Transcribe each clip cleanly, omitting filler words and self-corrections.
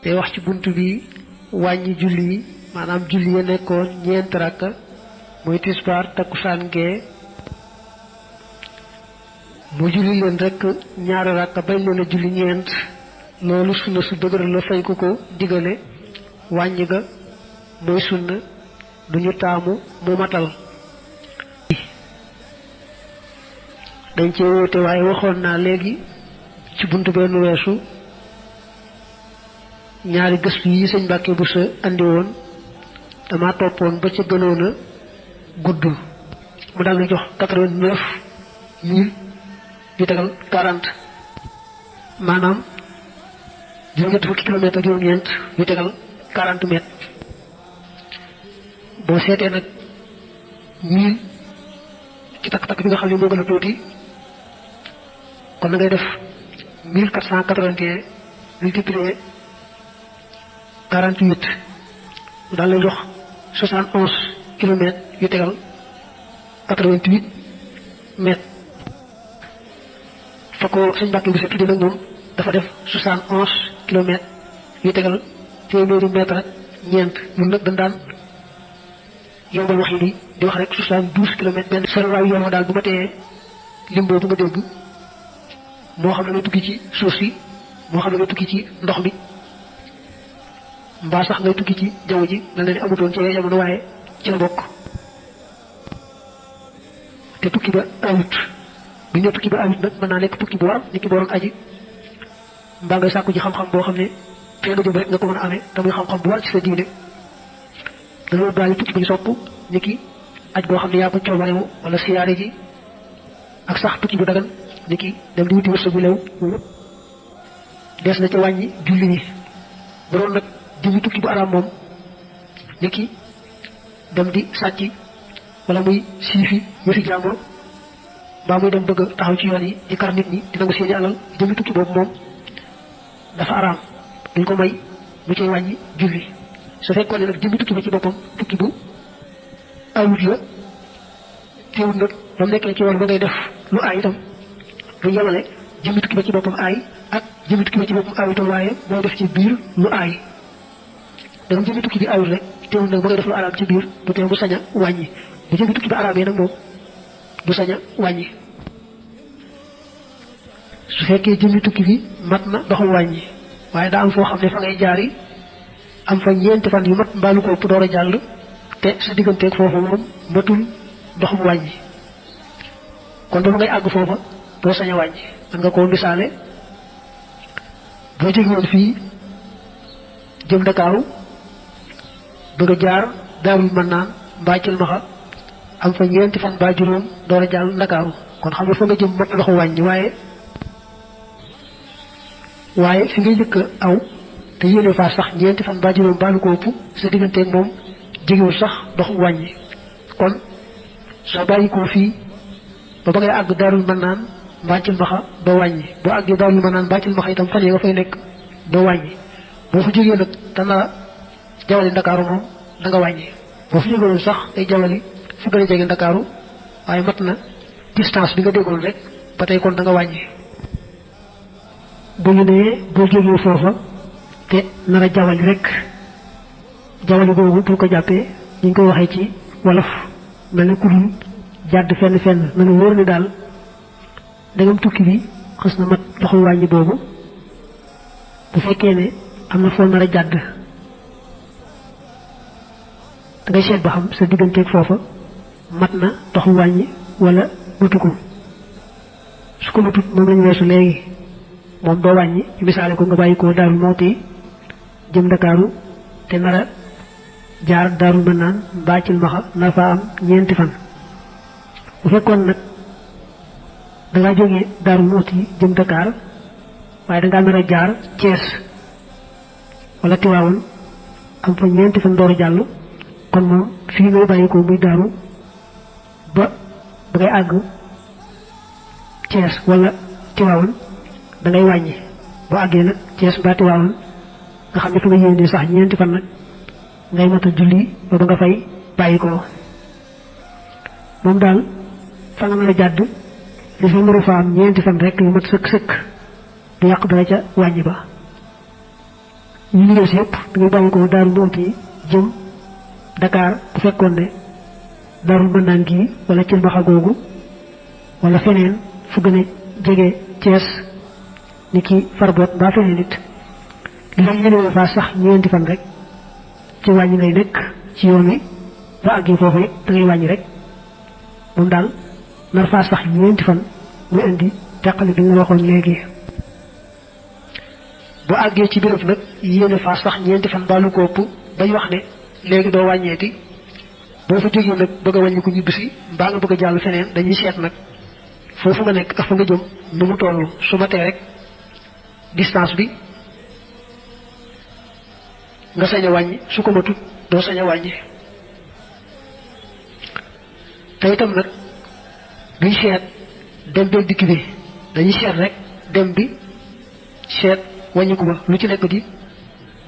te wax ci buntu bi wàññi julli maanaam julli ya nekkoon ñeent rakka mooy tisbaar takkusaan gee mu julli leen rek ñaari rakka bañ leen a julli ñeent loolu sunna su dëgër la fay ko digale wàññi ga mooy sunna duñu taamu mu matal dañ cee wóote waaye waxoon naa léegi ci buntu benn weesu ñaari gëstu yi sëñ Mbàkke bu sa andi woon dama toppoon ba ca gënoon a gudd mu daal di jox 89 yu tegal 40 maanaam juróom-ñett fukki kilomètre ak juróom-ñeent yu tegal 40 mètres boo seetee nag 1000 ci takk-takk bi nga xam ne moo gën a tuuti kon na ngay def 1481 multiplié 48 mu daal lay jox 71 kilomètres yu tegal 88 mètres fa ko sëñ Mbàkke bi sa tudde nag moom dafa def 71 kilomètres yu tegal téeméeri mètre ak ñeent ñun nag dañ daan yombal wax yi di wax rek 72 kilomètres benn sarwaayu yoon daal bu ma tee lim boobu nga dégg moo xam ne nga tukki ci suuf si moo xam ne nga tukki ci ndox mi mbaa sax ngay tukki ci jaww ji mel na ni amutoon ci jamono waaye ci la bokk te tukki ba awut bu ñëw tukki ba awut nag mën naa nekk tukki bu war ni ki booroon aji mbaa ngay sàkku ji xam-xam boo xam ne fee nga jëm rek nga ko mën a amee te muy xam-xam bu war ci sa diine dañoo bàyyi tukki bu ñu sopp ni ki aj boo xam ne yaa ko coobarewu wala siyaare ji ak sax tukki bu dagan ni ki dem di wuti wërsëg bu lew des na ca wàññi julli ñi bu doon nag jëmi tukki bu araam moom ni ki dem di sàcc wala muy siifi yëfi jàmbur mbaa muy dem bëgg taxaw ci yoon yi di kar nit ñi di nangu seeni alal jëmi tukki boobu moom dafa araam duñ ko may mu cay wàññi julli su fekkoon ne nag jëmi tukki ba ci boppam tukki bu ayut la teewul nag ba mu nekkee ci yoon ba ngay def lu aay itam lu yemale jëmi tukki ba ci boppam aay ak jëmi tukki ba ci boppam aayutam waaye moo def ci biir lu aay danga jëmi tukki bi ayut rek teewul nag ba ngay def lu araam ci biir bu teew bu sañ a wàññi bu jëmi tukki bi araamee nag moom du sañ a wàññi su fekkee jëmi tukki bi mat na doxul wàññi waaye daa am foo xam ne fa ngay jaari am fa ñeenti fan yu mat mbaalu ko ëpp door a jàll te sa digganteeg foofu moom matul doxum wàññi kon dafa ngay àgg foofa doo sañ a wàññi man nga koo misaale boo jóge woon fii jëm Ndakaaru bëgg a jaar Daarul Mannaan mbaa Cilmaxa am fa ñeenti fan mbaa juróom door a jàll Ndakaaru kon xam nga fa nga jëm mat doxu wàññi waaye fi ngay njëkk aw te yéene faa sax ñeenti fan mbaa juróom mbaa lu ko ëpp sa digganteeg moom jegewul sax doxu wàññi kon soo bàyyi ko fii ba ngay àgg Daarul Mannaan mbaa Cilmaxa doo wàññi boo àggee Daarul Mannaan mbaa Cilmaxa itam fan yi nga fay nekk doo wàññi boo fa jógee nag dana jawali Ndakaaru moom da nga wàññi boo fa jógewoon sax day jawali fu gën a jege Ndakaaru waaye mat na distance bi nga déggoon rek ba tey kon da nga wàññi bu ñu nee boo jógee foofa te nar a jawali rek jawali boobu bu ko jàppee ñu ngi koy waxee ci wolof mel ne ku dul jàdd fenn na wóor ni daal dangam tukki bi xës na mat doxul wàññi boobu bu fekkee ne am na foo nar a jàdd dangay seet ba xam sa digganteeg foofa mat na doxul wàññi wala matu ko su ko matut moom lañu weesu léegi moom doo wàññi ci misaale ko nga bàyyi ko Daaru Muxti jëm Ndakaaru te nar a jaar Daarul Mannaan mbaa Cilmaxa nar faa am ñeenti fan bu fekkoon nag dangaa jógee Daaru Muxti jëm Dakar waaye dangaa nar a jaar Thiès wala Tiwaawoon am fa ñeenti fan door a jàll kon moom fii ngay bàyyi ko muy Daaru ba ngay àgg Thiès wala Tiwaawoon da ngay wàññi boo àggee nag Thiès mbaa Tiwaawoon nga xam ne fa nga yéene sax ñeenti fan nag ngay matal julli ba nga fay bàyyi ko moom daal fa nga mën a jàdd li fa mënu fa am ñeenti fan rek yu mat sëkk du yàq dara ca wàññi ba ñu ñu des yëpp da ngay bàyyi ko Daaru Muxti jëm Dakar bu fekkoon ne Daaru Manaan gii wala ci mbaxa googu wala feneen fu gën a jege Thiès ni ki Farbot mbaa feneen nit li nga yéene faa sax ñeenti fan rek ci wàññi ngay nekk ci yoon wi ba àggee foofu it da ngay wàññi rek moom daal nar faa sax ñeenti fan mu indi teqali bi nga waxoon léegi bu àggee ci béréb nag yéene faa sax ñeenti fan baalu ko ëpp bañ wax ne léegi doo wàññeeti boo fa jógee nag bëgg a wàññi ko ñibbisi mbaa nga bëgg a jàll feneen dañuy seet nag foofu nga nekk ak fa nga jëm nu mu toll su ma tee rek distance bi nga sañ a wàññi su ko matut doo sañ a wàññi te itam nag duñ seet dem beeg dikk bi dañuy seet rek dem bi seet wàññiku ba lu ci nekk di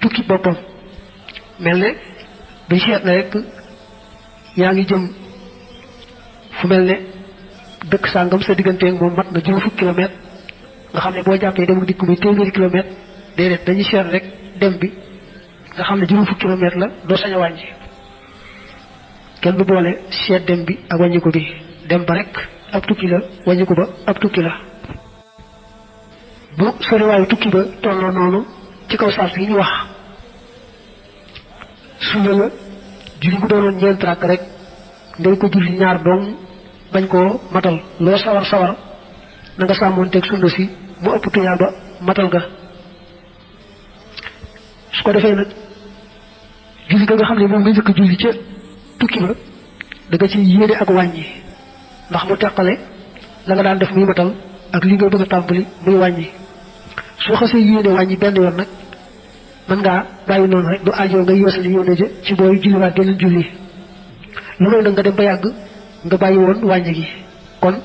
tukki boppam mel ne duñ seet na rek yaa ngi jëm fu mel ne dëkk sàngam sa digganteeg moom mat na juróom fukki kilomètre nga xam ne boo jàppee dem dikk bi téeméeri kilomètre déedéet dañuy seet rek dem bi nga xam ne juróom fukki kilomètre la doo sañ a wàññi kenn du boole seet dem bi ak wàññiku bi dem ba rek ab tukki la wàññiku ba ab tukki la bu soriwaayu tukki ba tolloo noonu ci kaw sart yi ñu wax sunna la julli bu doonoon ñeent rakk rek ngay ko julli ñaar doom bañ koo matal loo sawar sawar na nga sàmmoonteeg sunna si mu ëpp tuyaa ba matal ga su ko defee nag julli ga nga xam ne moom nga njëkk julli ca tukki ba da nga ci yéene ak wàññi ndax mu teqale la nga daan def muy matal ak li nga bëgg a tàmbali muy wàññi soo xasee yéene wàññi benn yoon nag mën ngaa bàyyi noonu rek du aajo nga yeesal yéene ja ci booy julliwaat geneen julli lu may nag nga dem ba yàgg nga bàyyi woon wàññi gi kon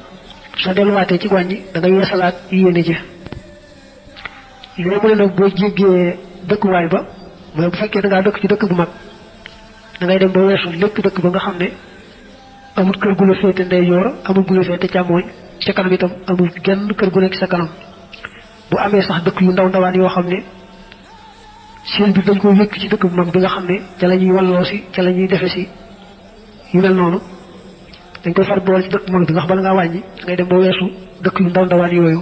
soo delluwaatee ci wàññi da nga yeesalaat yéene ja léegi mu ne nag boo jéggee dëkkuwaay ba mooy bu fekkee da ngaa dëkk ci dëkk bu mag da ngay dem ba weesu lépp dëkk ba nga xam ne amul kër gu la féete ndeyjoor amul gu la féete càmmooñ ca kanam itam amul genn kër gu nekk sa kanam bu amee sax dëkk yu ndaw ndawaan yoo xam ne seen bi dañ ko wékk ci dëkk bu mag bi nga xam ne ca la ñuy walloo si ca la ñuy defe si yu mel noonu dañ koy far boole ci dëkk bu mag bi ndax bala ngaa wàññi ngay dem ba weesu dëkk yu ndaw ndawaan yooyu